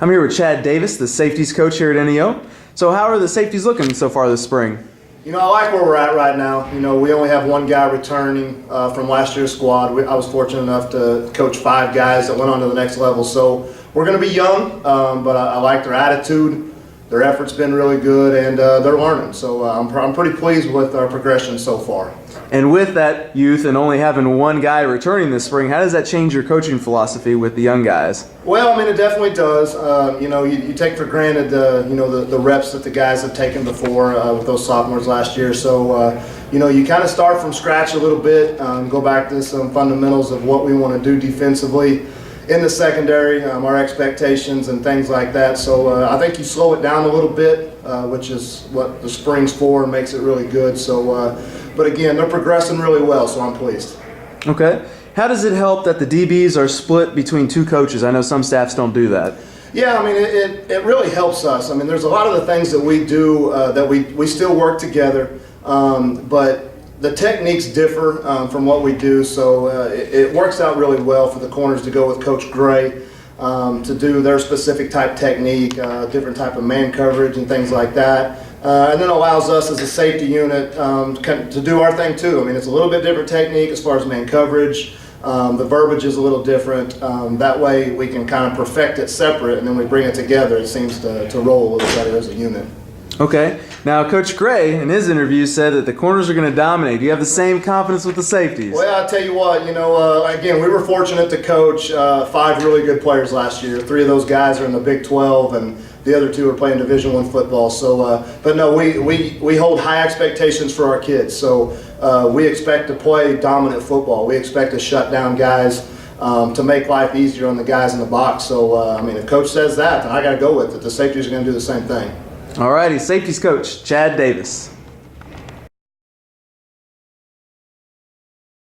I'm here with Chad Davis, the safeties coach here at NEO. So how are the safeties looking so far this spring? I like where we're at right now. We only have one guy returning from last year's squad. I was fortunate enough to coach 5 guys that went on to the next level. So we're going to be young, but I like their attitude. Their effort's been really good, and they're learning. So I'm pretty pleased with our progression so far. And with that youth and only having one guy returning this spring, how does that change your coaching philosophy with the young guys? Well, it definitely does. You take for granted the reps that the guys have taken before with those sophomores last year. So, you kind of start from scratch a little bit, go back to some fundamentals of what we want to do defensively in the secondary, our expectations and things like that. So I think you slow it down a little bit, which is what the spring's for and makes it really good. So, but again, they're progressing really well, so I'm pleased. Okay. How does it help that the DBs are split between 2 coaches? I know some staffs don't do that. Yeah, it really helps us. There's a lot of the things that we do that we still work together, but the techniques differ from what we do, so it works out really well for the corners to go with Coach Gray to do their specific type technique, different type of man coverage and things like that. And then allows us as a safety unit to do our thing too. It's a little bit different technique as far as man coverage. The verbiage is a little different. That way we can kind of perfect it separate, and then we bring it together. It seems to roll a little better as a unit. Okay. Now, Coach Gray, in his interview, said that the corners are going to dominate. Do you have the same confidence with the safeties? Well, I'll tell you what, again, we were fortunate to coach 5 really good players last year. 3 of those guys are in the Big 12, and the other 2 are playing Division I football. So, but no, we hold high expectations for our kids. So we expect to play dominant football. We expect to shut down guys to make life easier on the guys in the box. So, if Coach says that, then I got to go with it. The safeties are going to do the same thing. All righty, safeties coach, Chad Davis.